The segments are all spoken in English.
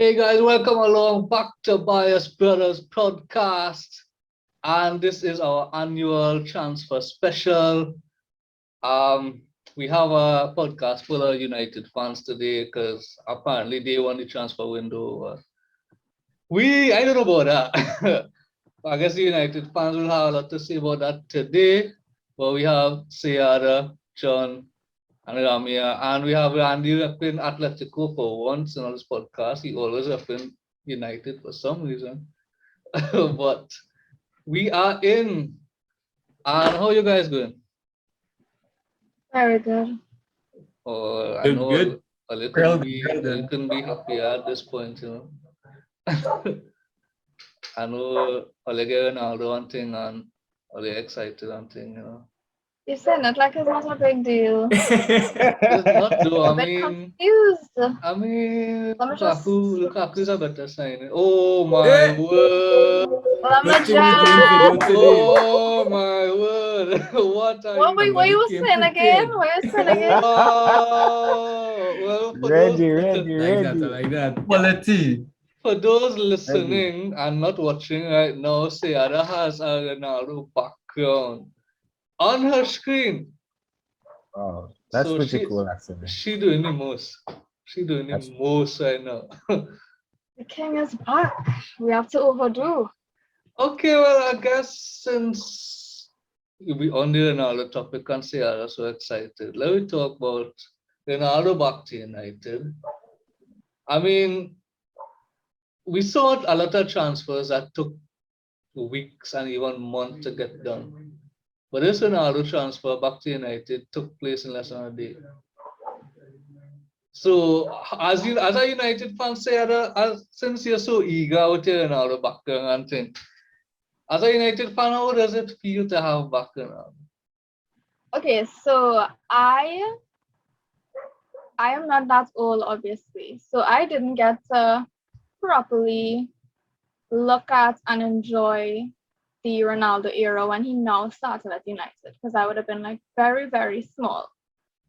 Hey guys, welcome along back to Bias Brothers podcast. And this is our annual transfer special. Um, we have a podcast full of United fans today because apparently they won the transfer window. I don't know about that. I guess the United fans will have a lot to say about that today. But we have Saiyada, John, and Ramia, and we have Randy repping Atletico for once on this podcast. He always repping United for some reason. But we are in. And how you guys going? Very good. Oh, I Good, know good. you can be happier at this point, I know Ole get Ronaldo and thing and Ole excited and thing. You said it like it's not a big deal. It's not though. A bit confused. I mean, Let me just. Lukaku is a better signing. Oh my word! Let me What you doing video just. today? Oh my word! What are What you? were you came saying again? prepared. What were you saying again? Wow! Well, Like that, I like that. Quality. for those listening and not watching right now, Saiyada has a Ronaldo background on her screen. Oh, that's So pretty cool, actually. she doing the most. She doing the That's most right now. The king is back. We have to overdo. Okay, well, I guess since we on the Ronaldo topic and Saiyada so excited, let me talk about Ronaldo back to United. I mean, we saw a lot of transfers that took weeks and even months to get done. But this Ronaldo transfer back to United took place in less than a day. So, as a United fan, Saiyada, since you're so eager with your Ronaldo background and thing, as a United fan, how does it feel to have back Ronaldo? Okay, so I am not that old, obviously. So I didn't get to properly look at and enjoy the Ronaldo era when he now started at United because I would have been like very, very small.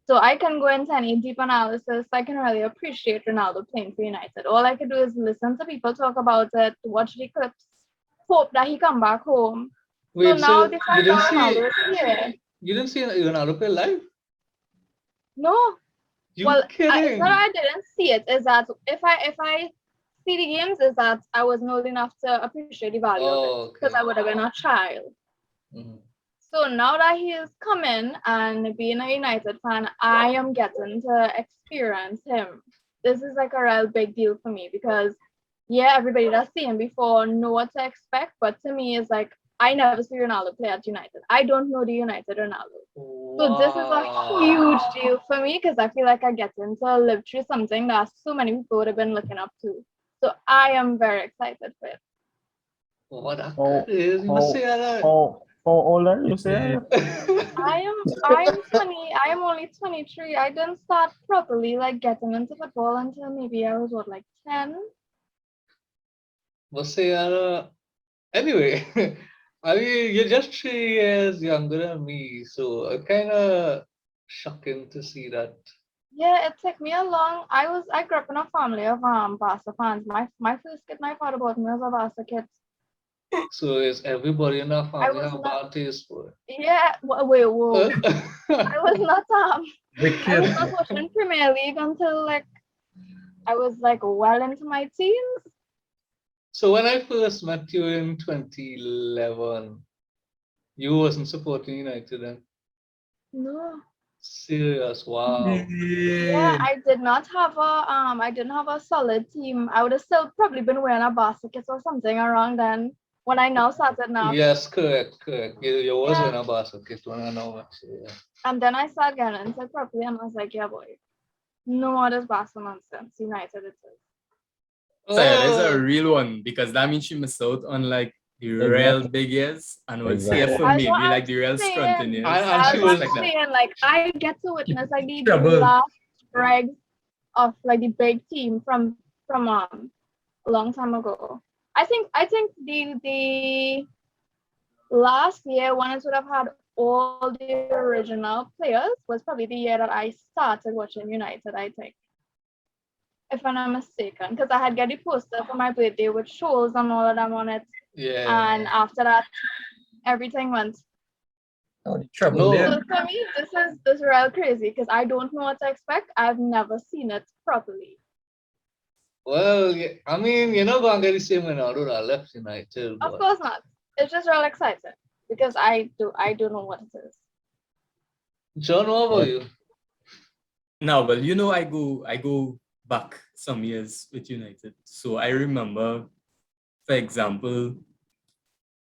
So I can go into any deep analysis. I can really appreciate Ronaldo playing for United. All I could do is listen to people talk about it, watch the clips, hope that he come back home. So Wait, now so the fact that Ronaldo is here. you didn't see Ronaldo play live? No. You Well, it's kidding? not I didn't see it. Is that if I see the games, is that I wasn't old enough to appreciate the value of it because Okay. I would have been a child. Mhm. So now that he is coming and being a United fan, I am getting to experience him. This is like a real big deal for me because, yeah, everybody that's seen him before know what to expect, but to me, it's like I never see Ronaldo play at United. I don't know the United Ronaldo. So this is a huge deal for me because I feel like I get to live through something that so many people would have been looking up to. So I am very excited for it. What a oh, crazy. You must say that. how old are you, say? I am only 23. I didn't start properly like getting into football until maybe I was what like 10. Must say that. Anyway, I mean, you're just 3 years younger than me, so kind of shocking to see that. Yeah, it took me a long. I grew up in a family of Barca fans. My first kid my father bought me was a Barca kid. So is everybody in our I family was have not. bad taste for Yeah, wait, whoa. I was not I was Wicked. not watching Premier League until like I was like well into my teens. So when I first met you in 2011, you wasn't supporting United then? No. Serious, wow. Yeah, Yeah. I didn't have a solid team. I would have still probably been wearing a basket or something around then when I now started now. Yes, correct. You was Yeah. in a basket when I know actually. Yeah. And then I started getting into it properly and I was like, yeah boy, no more this Barcelona nonsense. United it is. So yeah, there's a Oh, real one because that means she missed out on like the real Exactly. big years and was here Exactly. for That's what maybe I'm like the real scrunting saying. years. and I she That's what was I'm respect that. saying. Like I get to witness like the Trouble. last dregs of like the big team from a long time ago. I think the last year when I would have had all the original players was probably the year that I started watching United, I think. if I'm not mistaken, because I had get the poster for my birthday with shows and all of them on it. Yeah. And after that, everything went. Oh, the trouble No. So there. for me, this is real crazy because I don't know what to expect. I've never seen it properly. Well, yeah, I mean, you're not going to get the same Ronaldo that left United, Of but course not. It's just real exciting because I do know what it is. John, what about you? No, well, I go back some years with United. So I remember, for example,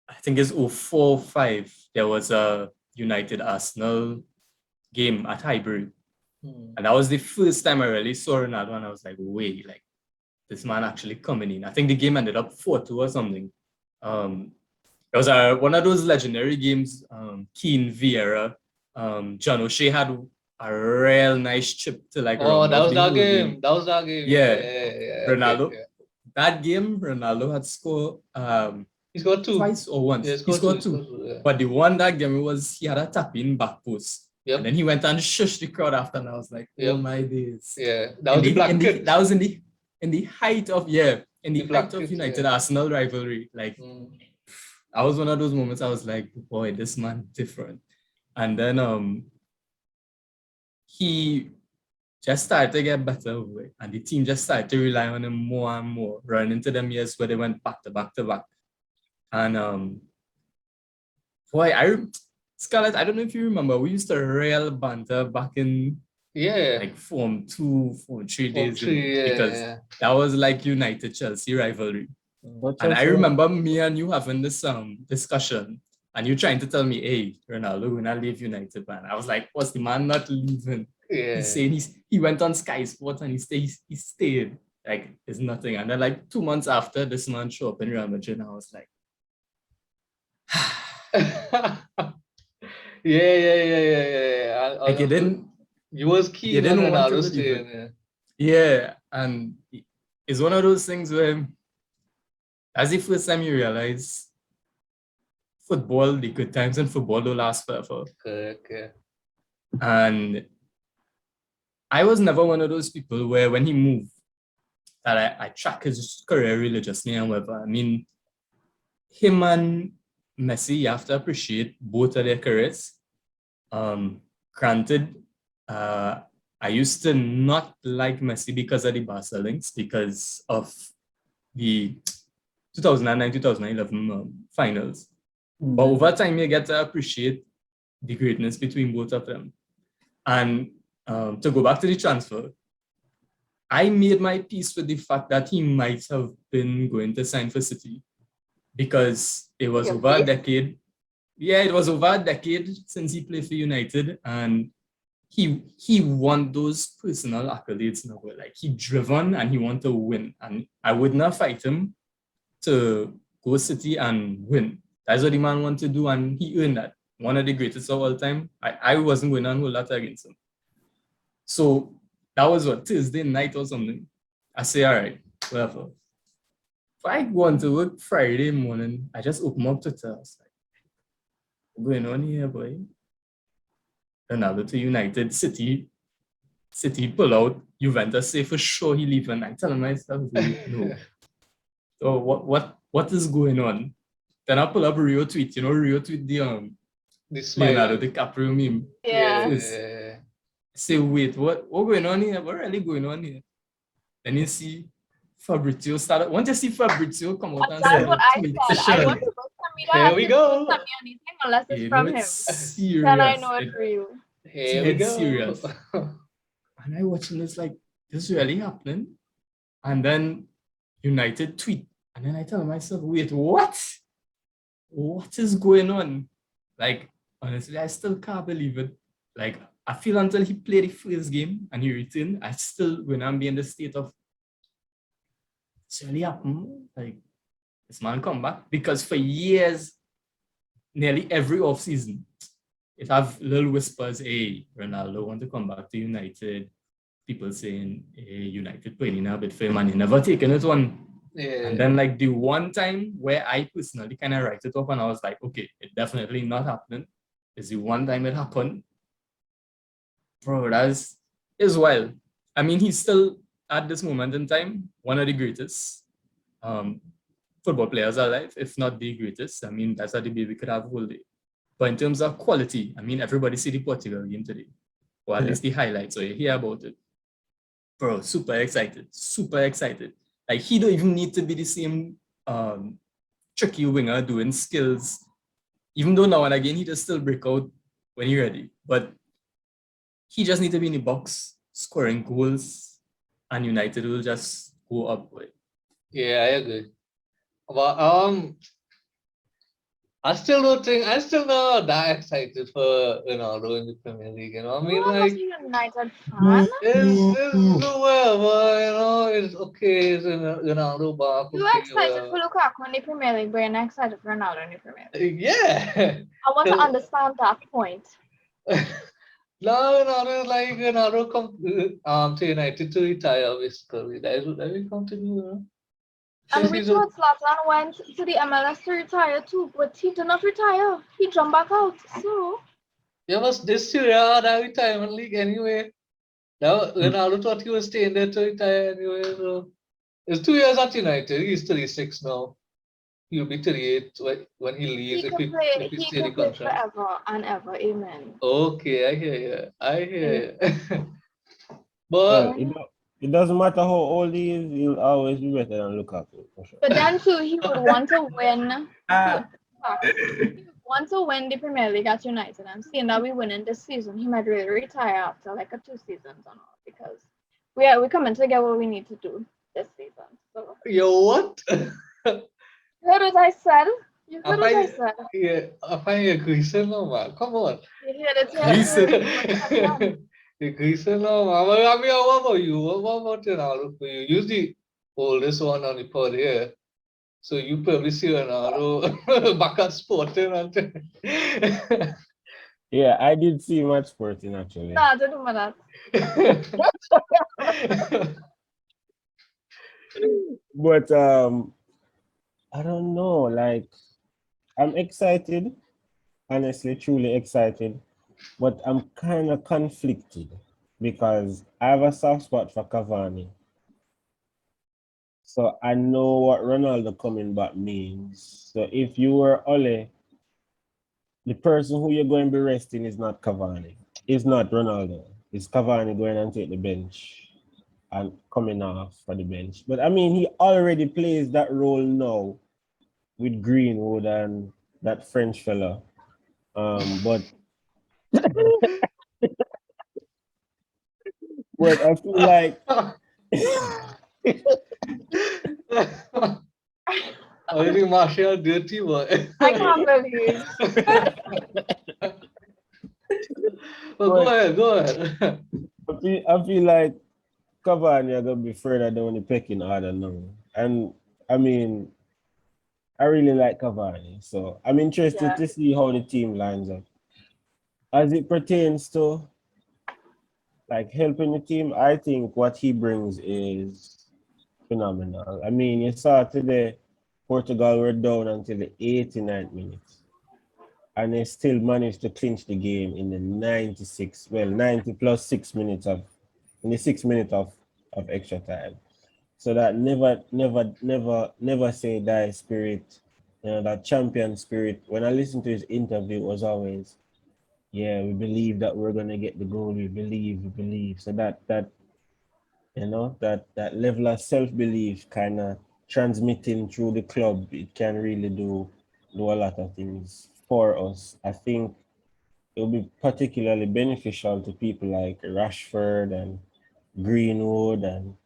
I think it's 04-05, there was a United Arsenal game at Highbury. And that was the first time I really saw Ronaldo, and I was like, wait, like this man actually coming in. I think the game ended up 4-2 or something. It was one of those legendary games. Keane, Vieira, John O'Shea had a real nice chip to like Oh, round that off was the that whole game. That was that game. Yeah. Yeah. Ronaldo. Okay. That game, Ronaldo had scored He scored 2. twice or once. Yeah, He scored two. Yeah. But the one that game was he had a tap in back post. Yep. And then he went and shushed the crowd after, and I was like, oh my days. Yeah. That was the black kit. That was in the height of height of kit, United Arsenal rivalry. Like that was one of those moments I was like, boy, this man different. And then he just started to get better, and the team just started to rely on him more and more, running into them years where they went back to back to back. And boy, Scarlett, I don't know if you remember, we used to rail banter back in like Form 2, Form 3 days, because that was like United Chelsea rivalry. And I remember me and you having this discussion, and you trying to tell me, hey, Ronaldo, when I leave United, man. I was like, what's the man not leaving? Yeah. He's saying he went on Sky Sports and he stayed. Like, it's nothing. And then like 2 months after, this man showed up in Real Madrid, and I was like, yeah. Like You was keen on Ronaldo staying. Yeah, and it's one of those things where as the first time you realize football, the good times in football don't last forever. Okay. And I was never one of those people where when he moved, that I track his career religiously and whatever. I mean, him and Messi, you have to appreciate both of their careers. Granted, I used to not like Messi because of the Barca links, because of the 2009-2011 finals. But over time, you get to appreciate the greatness between both of them. And to go back to the transfer, I made my peace with the fact that he might have been going to sign for City, because it was over a decade. Yeah, it was over a decade since he played for United, and he won those personal accolades in a way. Like, he driven and he want to win, and I would not fight him to go City and win. That's what the man want to do, and he earned that. One of the greatest of all time. I wasn't going to hold that against him. So that was what, Thursday night or something. I say, all right, whatever. If I go on to work Friday morning, I just open up Twitter. I was like, what's going on here, boy? Ronaldo to United, City pull out, Juventus say for sure he leaving. I tell myself, no. So what is going on? Then I pull up Rio tweet, Rio tweet the Leonardo DiCaprio meme. Yeah. Say, wait, what going on here? What really going on here? Then you see Fabrizio started. Once you see Fabrizio come out and that's what I said. I want tweet, to tell me that. Here we go. Tell me anything unless it's from him. Serious. Then I know it's real. Here we go. Serious. And I watching this like, this is really happening? And then United tweet. And then I tell myself, wait, what? What is going on? Like, honestly, I still can't believe it. Like, I feel until he played the first game and he returned, I still, when I'm in the state of, it's really happened. Like, this man come back. Because for years, nearly every offseason, it have little whispers, hey, Ronaldo want to come back to United. People saying, hey, United playing a bit for him, and he never taken it one. Yeah. And then like the one time where I personally kind of write it up and I was like, okay, it definitely not happening. Is the one time it happened. Bro, that is wild. I mean, he's still at this moment in time, one of the greatest football players alive, if not the greatest. I mean, that's a debate we could have all day. But in terms of quality, I mean, everybody see the Portugal game today, or at least the highlights, or you hear about it. Bro, super excited, super excited. Like, he don't even need to be the same tricky winger doing skills, even though now and again he does still break out when he's ready. But he just need to be in the box, scoring goals, and United will just go up with. Yeah, I agree. But I still not that excited for Ronaldo in the Premier League. You know, I mean, You like, must be a United fan. it's whatever. You know, it's okay. It's Ronaldo back. You Okay, were excited for Lukaku in the Premier League, but you're not excited for Ronaldo in the Premier League. yeah. I want to understand that point. No, Ronaldo is like Ronaldo come to United to retire basically. That will continue. You know? And Since we he's thought Zlatan went to the MLS to retire too, but he did not retire. He jumped back out. So yeah, but this year that retirement league anyway. Now Ronaldo thought he was staying there to retire anyway. So it's 2 years at United. He's 36 now. He'll be 38 when he leaves he if could he he stay the could play contract. forever and ever. Amen. Okay, I hear you. I hear you. Well, But it doesn't matter how old he is, he'll always be better than Lukaku, for sure. But then too, he would want to win. Ah. He would want to win the Premier League at United, and seeing that we win in this season, he might really retire after like 2 seasons or not, because we're coming to get what we need to do this season. So yo, what? you heard what I said? You heard what I said? Yeah, I find you greasing now, man. Come on. You heard it here. You're greasing now, man. But I mean, what about you? What about Ronaldo for you? You're the oldest one on the pod here. So you probably see Ronaldo back at Sporting. Yeah, I did see much Sporting actually. Nah, don't do that. But I don't know, like I'm excited, honestly, truly excited, but I'm kind of conflicted because I have a soft spot for Cavani. So I know what Ronaldo coming back means. So if you were Ole, the person who you're going to be resting is not Cavani. It's not Ronaldo. It's Cavani going and take the bench and coming off for the bench. But I mean, he already plays that role now with Greenwood and that French fella. But I feel like I think Martial dirty boy. I can't believe. Well, go ahead. I feel like Cavani are gonna be further down the pecking order now. And I mean, I really like Cavani, so I'm interested to see how the team lines up. As it pertains to like helping the team, I think what he brings is phenomenal. I mean, you saw today, Portugal were down until the 89th minute, and they still managed to clinch the game in the 90 plus 6 minutes in the 6 minutes of extra time. So that never say die spirit, that champion spirit. When I listened to his interview, it was always, yeah, we believe that we're gonna get the goal. We believe. So that level of self-belief kind of transmitting through the club, it can really do a lot of things for us. I think it will be particularly beneficial to people like Rashford and Greenwood and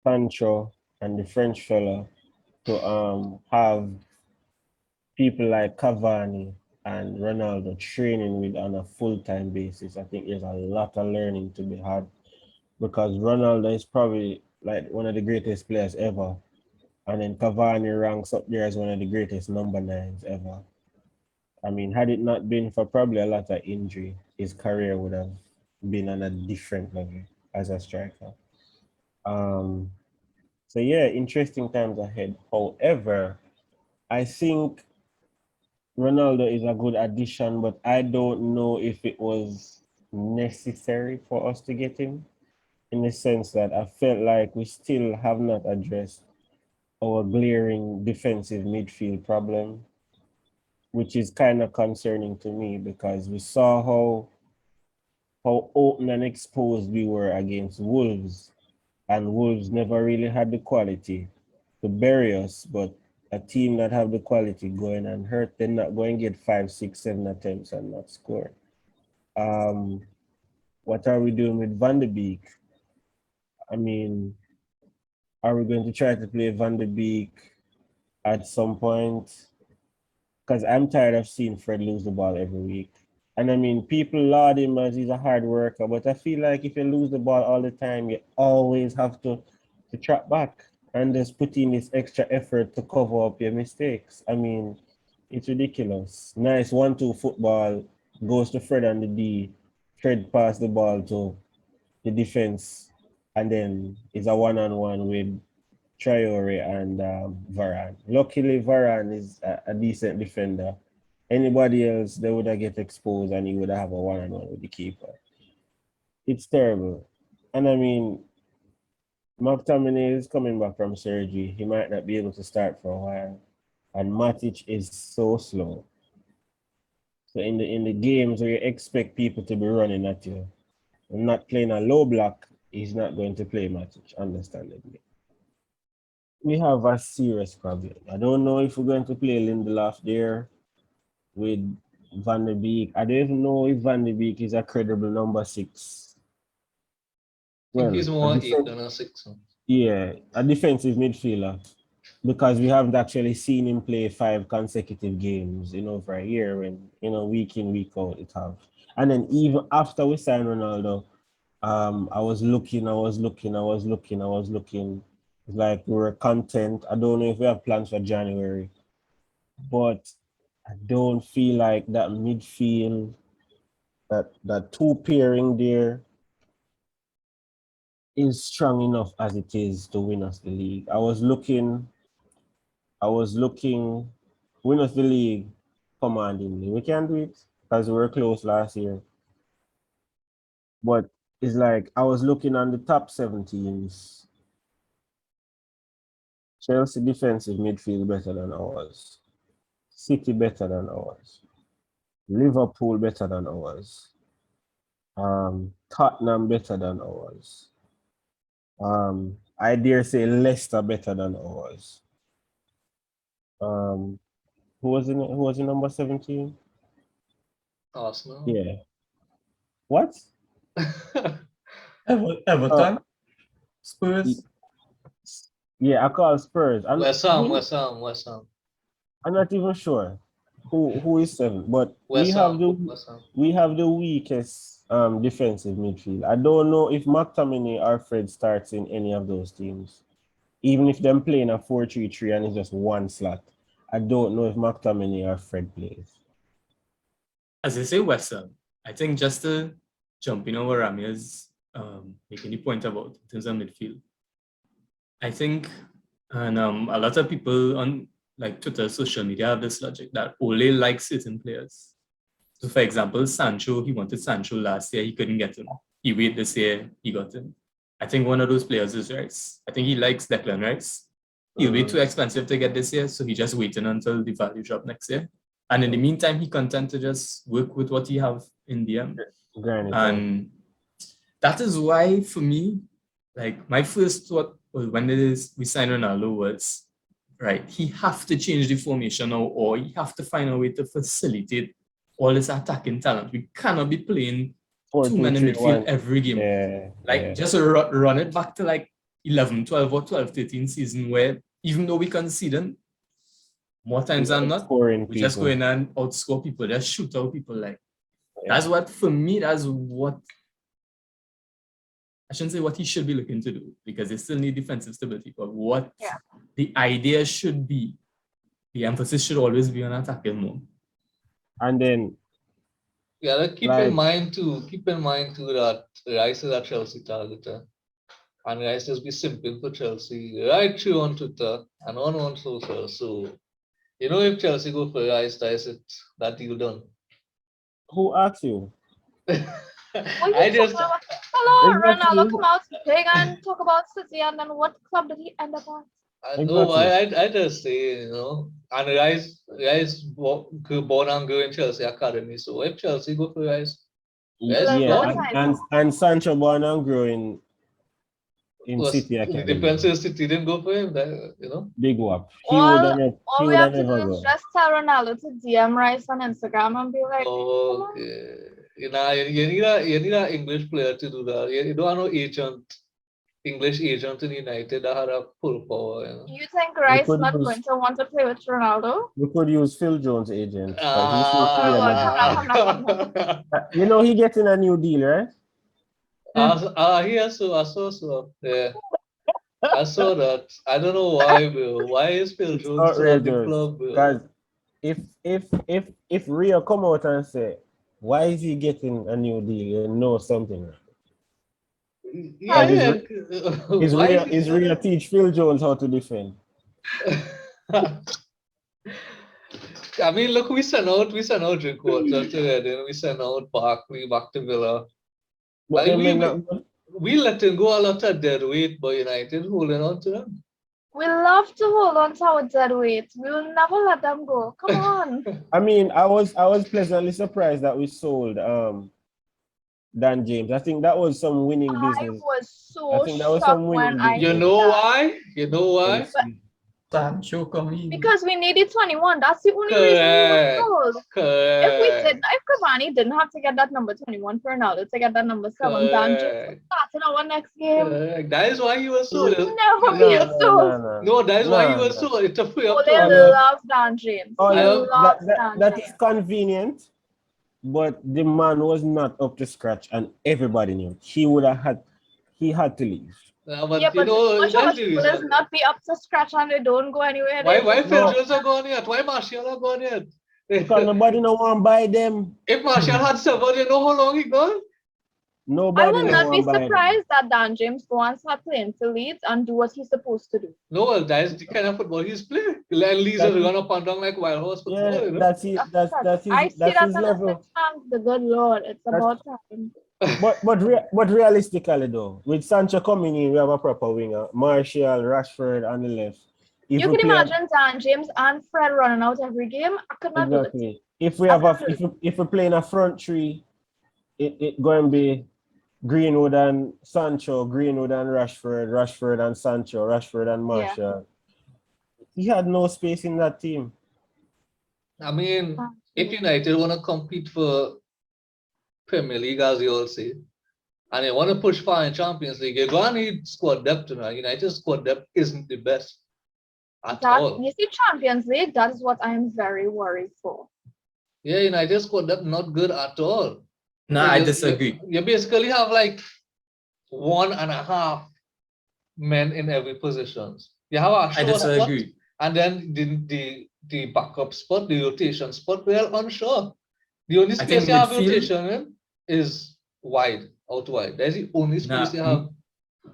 Sancho and the French fella to have people like Cavani and Ronaldo training with on a full-time basis. I think there's a lot of learning to be had because Ronaldo is probably like one of the greatest players ever. And then Cavani ranks up there as one of the greatest number nines ever. I mean, had it not been for probably a lot of injury, his career would have been on a different level as a striker. So yeah, interesting times ahead. However, I think Ronaldo is a good addition, but I don't know if it was necessary for us to get him. in the sense that I felt like we still have not addressed our glaring defensive midfield problem, which is kind of concerning to me because we saw how open and exposed we were against Wolves, and Wolves never really had the quality to bury us, but a team that have the quality going and hurt, they're not going to get 5, 6, 7 attempts and not score. What are we doing with Van de Beek? I mean, are we going to try to play Van de Beek at some point? Because I'm tired of seeing Fred lose the ball every week. And I mean, people laud him as he's a hard worker, but I feel like if you lose the ball all the time, you always have to track back and just put in this extra effort to cover up your mistakes. I mean, it's ridiculous. Nice 1-2 football goes to Fred and the D. Fred pass the ball to the defense, and then it's a one-on-one with Traore and Varane. Luckily, Varane is a decent defender. Anybody else, they would have get exposed and he would have a one-on-one with the keeper. It's terrible. And I mean, McTominay is coming back from surgery. He might not be able to start for a while. And Matic is so slow. So in the games where you expect people to be running at you and not playing a low block, he's not going to play Matic, understandably. We have a serious problem. I don't know if we're going to play Lindelof there with Van de Beek. I don't even know if Van de Beek is a credible number 6. I think he's more 8 than a 6. Yeah, a defensive midfielder. Because we haven't actually seen him play 5 consecutive games in over a year when, week in, week out it have. And then even after we signed Ronaldo, I was looking. It's like we were content. I don't know if we have plans for January, but I don't feel like that midfield, that 2 pairing there is strong enough as it is to win us the league. I was looking, win us the league commandingly. We can do it because we were close last year. But it's like I was looking on the top 7 teams. Chelsea defensive midfield better than ours. City better than ours. Liverpool better than ours. Tottenham better than ours. I dare say Leicester better than ours. Who was in number 17? Arsenal. Yeah. What? Everton? Spurs? Yeah, I call Spurs. West Ham. I'm not even sure who is 7, but West we have Ham. the weakest defensive midfield. I don't know if McTominay or Fred starts in any of those teams. Even if them playing a 4-3-3 and it's just one slot, I don't know if McTominay or Fred plays. As I say, West Ham, I think just to jump in over Ramia's making the point about in terms of midfield, I think, and a lot of people on like Twitter, social media have this logic that Ole likes certain players. So for example, Sancho, he wanted Sancho last year, he couldn't get him. He waited this year, he got him. I think one of those players is Rice. I think he likes Declan Rice. He'll be too expensive to get this year, so he just waiting until the value drop next year. And in the meantime, he content to just work with what he have in DM. And that is why, for me, like my first thought was when we signed Ronaldo was, right, he have to change the formation now, or he have to find a way to facilitate all this attacking talent. We cannot be playing 2-man in midfield every game. Just run it back to like 11, 12 or 12, 13 season where even though we conceded, more times than not, we just go in and outscore people, just shoot out people. That's what, for me, that's what, I shouldn't say what he should be looking to do, because they still need defensive stability, but what the idea should be, the emphasis should always be on attacking more. And then keep in mind too that Rice is a Chelsea targeter. And Rice just be simple for Chelsea right through on Twitter and on social. So if Chelsea go for Rice, that deal done. Who asked you? What are I you just talking about? Hello, Ronaldo Exactly. come out big and talk about City, and then what club did he end up at? I know Exactly. I just say, and Rice born and grew in Chelsea Academy. So if Chelsea go for Rice Well, Yeah, win a gone. title. and Sancho born and grew in Was City the Academy. defensive City didn't go for him, Big whop. All He we would have have to never do is go. just tell Ronaldo to DM Rice on Instagram and be like, come on. Okay. You need an English player to do that. You don't have no English agent in United that had a full power. You think We Rice could not use going to want to play with Ronaldo? Phil Jones' agent, because he seems to Oh be my a God, legend. Ah. He getting a new deal, right? Yes, I saw so. Yeah, I saw that. I don't know why, bro. Why is Phil It's Jones still at the outrageous. club, bro? Because if Rio come out and say, why is he getting a new deal? You know something. Yeah, Because yeah. Why is he Is still Rio there? teach Phil Jones how to defend. I mean, look, we sent out Drinkwater to Reading, we sent out Barkley back to Villa. But Like them men we not good. we letting go a lot of dead weight, but United holding on to them. We love to hold on to our dead weight. We will never let them go. Come on. I mean, I was pleasantly surprised that we sold Dan James. I think that was some winning I business. was I so think that was shocked some when winning I You business heard know that. why? You know for the why? season. Sancho coming. Because we needed 21. That's the only reason we were Correct. sold. Correct. If Cavani didn't have to get that number 21 for Ronaldo to get that number 7, Dan James was Correct. starting our next game. Correct. That is why he was He would sold. never be No, a no, sold. no, no. No, that is why he No, was no. sold. It's a free up to Ole all of loves Dan James. He loves Dan That James. is convenient, but the man was not up to scratch, and everybody knew he had to leave. but Yeah, you but know, much of that's what the people is reason. not be up to scratch and they don't go anywhere. Why They just Phil No, love Jones are gone yet? Why Martial are gone yet? because nobody no want to buy them. If Martial had 7, you know how long he gone? I Nobody will no not be want to buy them. surprised that Dan James go and start playing for Leeds and do what he's supposed to do. No, well, that is the kind of football he's playing. Leeds are That is, run up and down like wild horse yeah, football. that's it. I see That's that his and I think, level. thank the good Lord, it's That's, about time. but realistically though, with Sancho coming in, we have a proper winger. Martial, Rashford on the left. If You we can play imagine Dan James and Fred running out every game. I could not do it. exactly, if we I have a couldn't do it. if we play in a front three, it going to be Greenwood and Sancho, Greenwood and Rashford and Sancho, Rashford and Yeah. Martial. He had no space in that team. I mean, if United want to compete for Premier League, as you all say, and they want to push far in Champions League, you're going to need squad depth tonight. United squad depth isn't the best at all. You see, Champions League, that is what I am very worried for. Yeah, United squad depth not good at all. No, I disagree. You basically have like 1.5 men in every positions. You have a I sure spot, disagree. and then the backup spot, the rotation spot, we're unsure. The only I space think you have midfield. rotation in is out wide. That's the only space you have.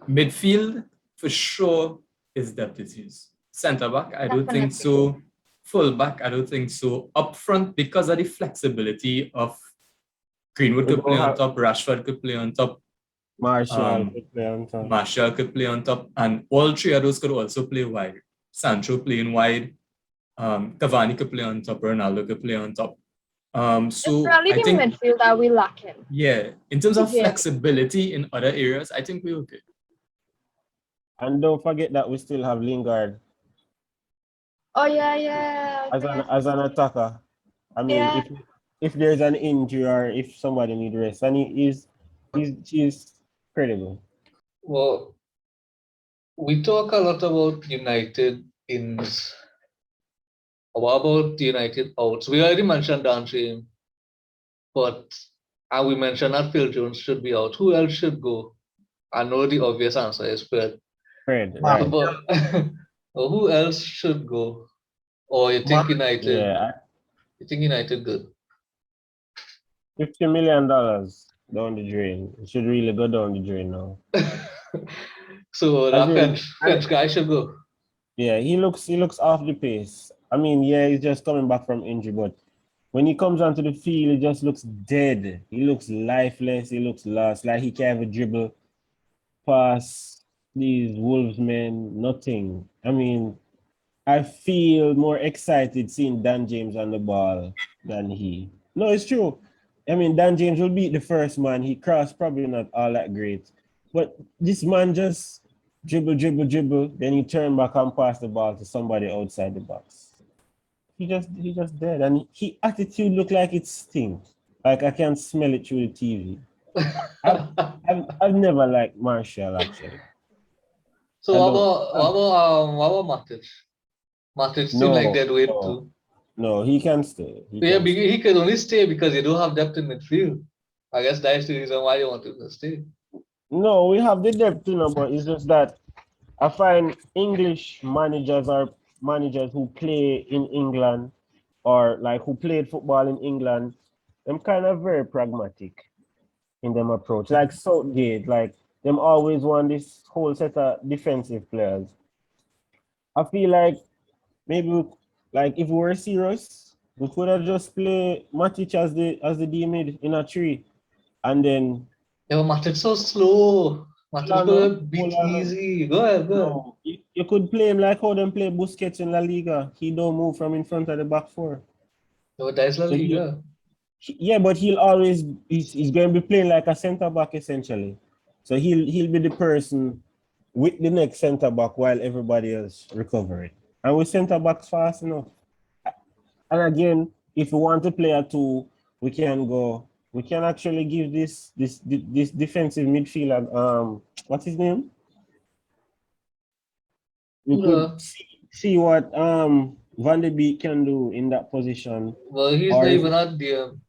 Midfield for sure is depth issues. Centre back, I don't think Definitely. so. Full back, I don't think so. Up front, because of the flexibility of Greenwood could play on top, Rashford could play on top, Martial could play on top. Martial could play on top, and all three of those could also play wide. Sancho playing wide, Cavani could play on top, Ronaldo could play on top. It's So really I the think, midfield that we lacking. yeah, in terms of Yeah. flexibility in other areas, I think we're okay. And don't forget that we still have Lingard Oh yeah. as an attacker. I mean, Yeah. if there's an injury or if somebody needs rest, and he's credible. Well, we talk a lot about United ins. What about United outs? We already mentioned Dan James, but and we mentioned that Phil Jones should be out. Who else should go? I know the obvious answer is Fred. Fred, right? But who else should go? Or you think United? Yeah, You think United good? $50 million down the drain. It should really go down the drain now. So that French guy should go. Yeah, he looks off the pace. I mean, yeah, he's just coming back from injury, but when he comes onto the field, he just looks dead. He looks lifeless. He looks lost. Like he can't even dribble past these Wolves men. Nothing. I mean, I feel more excited seeing Dan James on the ball than he. No, it's true. I mean, Dan James will beat the first man. He crossed, probably not all that great. But this man just dribble, then he turn back and pass the ball to somebody outside the box. He just dead. And he attitude look like it stinks. Like I can smell it through the TV. I've never liked Martial actually. So what about Matic? Matic seems like they're doing too. No, he can stay. He can only stay because you don't have depth in midfield. I guess that's the reason why you want him to stay. No, we have the depth, but it's just that I find English managers are managers who play in England or like who played football in England. Them kind of very pragmatic in them approach. Like Southgate, like them always want this whole set of defensive players. I feel like maybe like if we were serious, we could have just play Matic as the D mid in a tree, and then. Yeah, but Matic so slow. Matic could beat easy. Go ahead. No, you could play him like how them play Busquets in La Liga. He don't move from in front of the back four. No, that's La Liga. Yeah, but he's going to be playing like a centre back essentially. So he'll be the person with the next centre back while everybody else recovering. And with centre backs fast enough. And again, if we want to play a two, we can actually give this defensive midfielder what's his name? We could see what Van de Beek can do in that position. Well, he's not even at DM.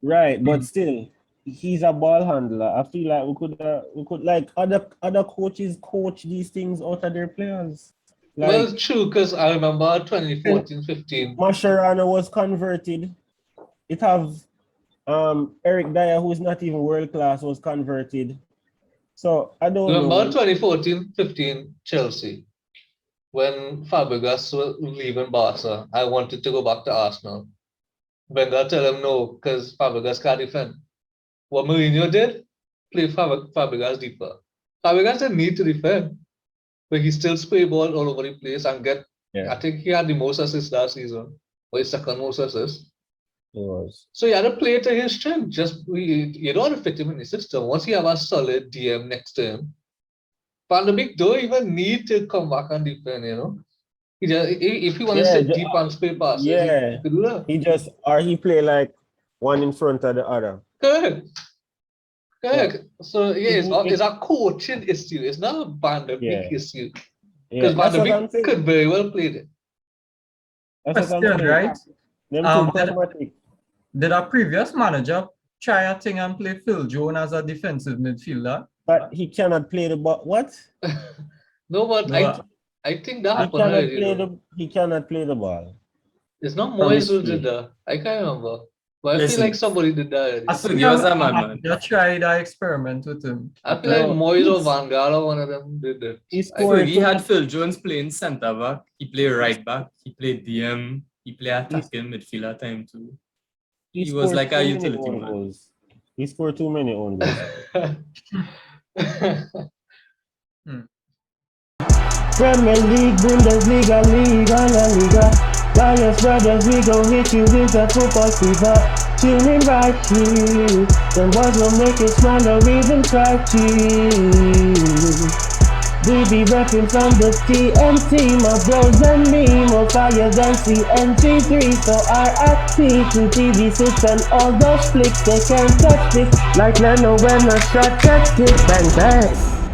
Right, but still, he's a ball handler. I feel like we could like other coaches coach these things out of their players. Like, well, it's true, because I remember 2014-15. Mascherano was converted. It have Eric Dyer, who is not even world class, was converted. So I don't remember know. 2014-15 Chelsea, when Fabregas was leaving Barca, I wanted to go back to Arsenal. Wenger tell him no, because Fabregas can't defend. What Mourinho did, play Fabregas deeper. Fabregas didn't need to defend, but he still spray ball all over the place and get. Yeah. I think he had the most assists last season, or his second most assists. It was. So he had to play to his strength. You don't want to fit him in the system. Once you have a solid DM next to him, Van de Beek don't even need to come back and defend, He just, if he wants to sit deep and spray passes, he could do that. He play like one in front of the other. Correct. So it's a coaching issue. It's not a Van de Beek issue. Because Van de Beek could very well play it. That's right. Did our previous manager try a thing and play Phil Jones as a defensive midfielder? But he cannot play the ball. What? No, but I think that happened. He cannot play the ball. It's not Moyes who did that. I can't remember. But I feel like somebody did that. I tried that experiment with him. I feel like Moyes or Van Gaal or one of them did it. He had Phil Jones playing centre back. He played right back. He played DM. He played attacking midfielder time too. He was like a utility man. He scored too many own goals. Premier League, Bundesliga, Liga, La Liga. Bias brothers, we gon' hit you with a football fever. Tuning right here. Them boys will make it smile or even cry cheese. We be reppin' from the TNT, my bros and me, more fire than CNG3. So RIP to TV6 and all those flicks, they can't touch this. Like Leno when a shot gets hit, bang bang.